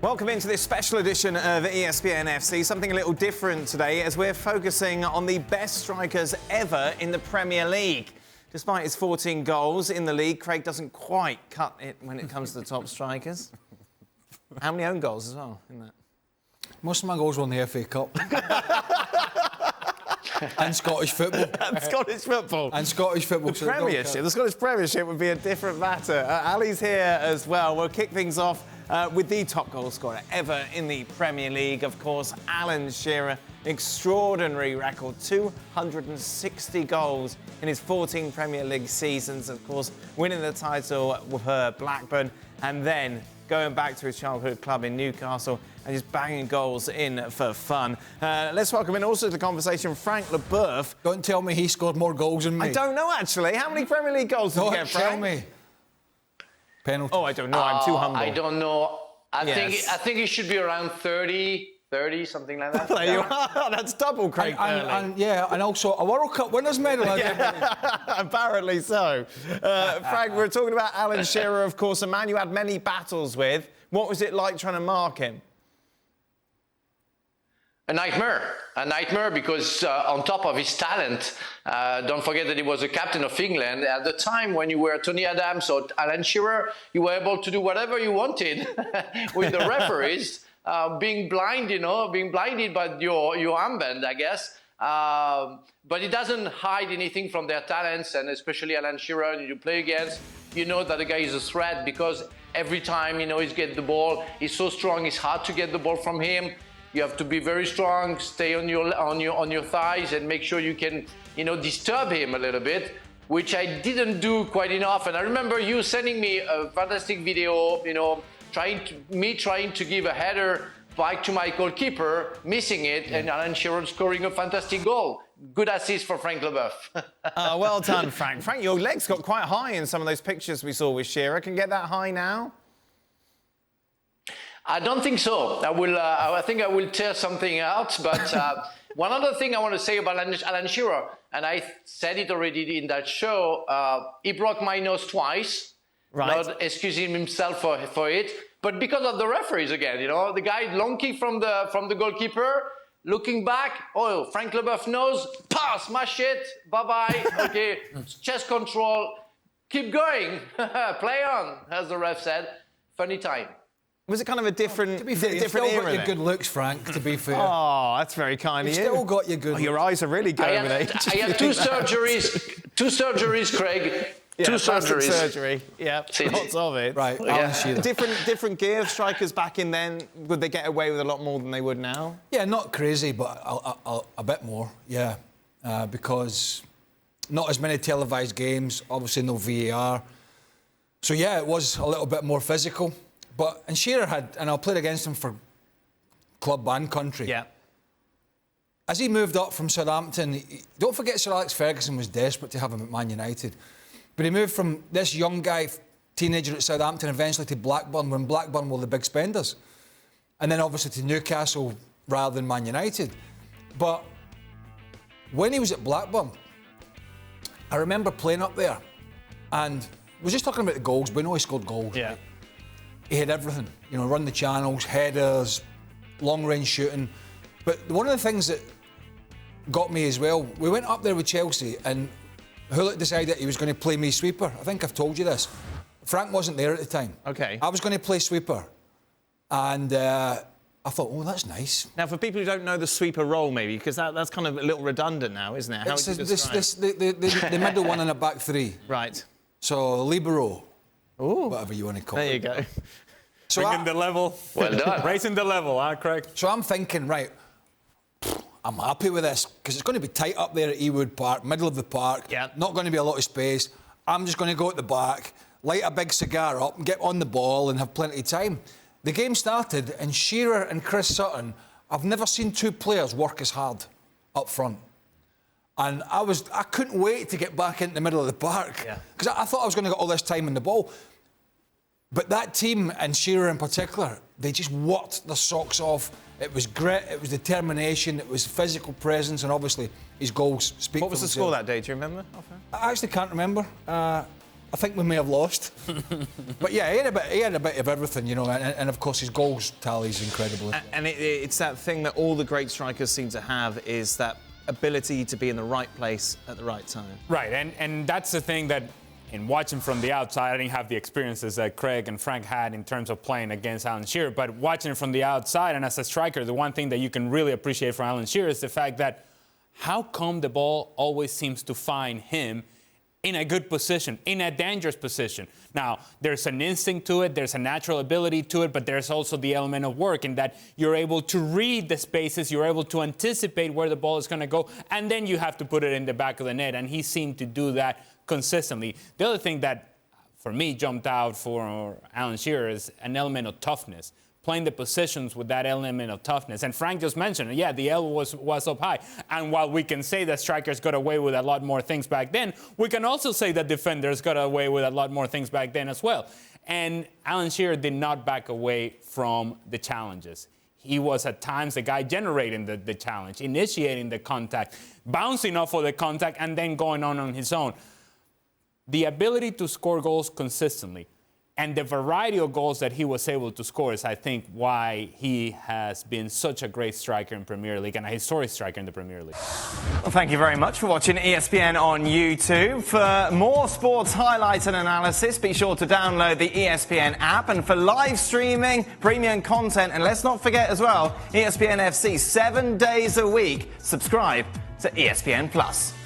Welcome into this special edition of ESPN FC. Something a little different today as we're focusing on the best strikers ever in the Premier League. Despite his 14 goals in the league, Craig doesn't quite cut it when it comes to the top strikers. How many own goals as well in that? Most of my goals were in the FA Cup. And Scottish football. And Scottish football. And Scottish football. The Premiership. The Scottish Premiership would be a different matter. Ali's here as well. We'll kick things off with the top goal scorer ever in the Premier League, of course, Alan Shearer. Extraordinary record, 260 goals in his 14 Premier League seasons, of course, winning the title with Blackburn, and then going back to his childhood club in Newcastle and just banging goals in for fun. Let's welcome in also to the conversation Frank Leboeuf. Don't tell me he scored more goals than me. I don't know, actually. How many Premier League goals did you get, Frank? Tell me. Penalty. Oh, I don't know. I'm too humble. I don't know. I think it should be around 30, something like that. There you are. That's double, Craig. And also a World Cup winners' medal. Apparently so. Frank, we're talking about Alan Shearer, of course, a man you had many battles with. What was it like trying to mark him? A nightmare because on top of his talent, don't forget that he was a captain of England. At the time when you were Tony Adams or Alan Shearer, you were able to do whatever you wanted with the referees, being blinded by your armband, I guess. But it doesn't hide anything from their talents, and especially Alan Shearer, you play against, you know that the guy is a threat because every time he's get the ball, he's so strong, it's hard to get the ball from him. You have to be very strong, stay on your thighs, and make sure you can, disturb him a little bit, which I didn't do quite enough. And I remember you sending me a fantastic video, trying to give a header back to my goalkeeper, missing it, and Alan Shearer scoring a fantastic goal. Good assist for Frank Leboeuf. Well done, Frank. Frank, your legs got quite high in some of those pictures we saw with Shearer. Can you get that high now? I don't think so. I think I will tear something out. But one other thing I want to say about Alan Shearer, and I said it already in that show, he broke my nose twice. Right. Not excusing himself for it, but because of the referees again. The guy long kick from the goalkeeper, looking back. Oh, Frank Leboeuf knows. Pass, smash it. Bye bye. Okay, chest control. Keep going. Play on, as the ref said. Funny time. Was it kind of a different, to be fair, different you still era? got your good looks, Frank, to be fair. Oh, that's very kind of you. Still got your good looks. Your eyes are really going with age. I have two surgeries, Craig. Yeah, two surgeries. Surgery, yeah, lots of it. Right, yeah. Different gear of strikers back in then. Would they get away with a lot more than they would now? Yeah, not crazy, but a bit more, yeah. Because not as many televised games, obviously no VAR. So, yeah, it was a little bit more physical. And Shearer had, and I played against him for club and country. Yeah. As he moved up from Southampton, don't forget Sir Alex Ferguson was desperate to have him at Man United. But he moved from this young guy, teenager at Southampton, eventually to Blackburn, when Blackburn were the big spenders. And then obviously to Newcastle rather than Man United. But when he was at Blackburn, I remember playing up there, and we're just talking about the goals, but we know he scored goals. Yeah. He had everything, run the channels, headers, long-range shooting. But one of the things that got me as well, we went up there with Chelsea and Hullet decided he was going to play me sweeper. I think I've told you this. Frank wasn't there at the time. OK. I was going to play sweeper. And I thought, oh, that's nice. Now, for people who don't know the sweeper role, maybe, because that's kind of a little redundant now, isn't it? How would you describe the middle one in a back three. Right. So, libero. Ooh. Whatever you want to call it. There you go. So bringing the level. Well done. Raising the level, Craig? So I'm thinking, right, I'm happy with this, because it's going to be tight up there at Ewood Park, middle of the park. Yeah. Not going to be a lot of space. I'm just going to go at the back, light a big cigar up and get on the ball and have plenty of time. The game started, and Shearer and Chris Sutton, I've never seen two players work as hard up front. And I couldn't wait to get back into the middle of the park, because I thought I was going to get all this time in the ball. But that team, and Shearer in particular, they just worked their socks off. It was grit, it was determination, it was physical presence, and obviously his goals speak for themselves. What was the score that day? Do you remember? I actually can't remember. I think we may have lost. But yeah, he had a bit of everything, you know, and of course his goals tally is incredible. And it's that thing that all the great strikers seem to have, is that ability to be in the right place at the right time. Right, and that's the thing that, in watching from the outside, I didn't have the experiences that Craig and Frank had in terms of playing against Alan Shearer, but watching it from the outside and as a striker, the one thing that you can really appreciate from Alan Shearer is the fact that how come the ball always seems to find him in a good position, in a dangerous position. Now, there's an instinct to it, there's a natural ability to it, but there's also the element of work in that you're able to read the spaces, you're able to anticipate where the ball is going to go, and then you have to put it in the back of the net, and he seemed to do that consistently. The other thing that, for me, jumped out for Alan Shearer is an element of toughness. Playing the positions with that element of toughness. And Frank just mentioned, yeah, the L was up high. And while we can say that strikers got away with a lot more things back then, we can also say that defenders got away with a lot more things back then as well. And Alan Shearer did not back away from the challenges. He was at times the guy generating the challenge, initiating the contact, bouncing off of the contact, and then going on his own. The ability to score goals consistently and the variety of goals that he was able to score is, I think, why he has been such a great striker in Premier League and a historic striker in the Premier League. Well, thank you very much for watching ESPN on YouTube. For more sports highlights and analysis, be sure to download the ESPN app. And for live streaming, premium content, and let's not forget as well, ESPN FC 7 days a week. Subscribe to ESPN+.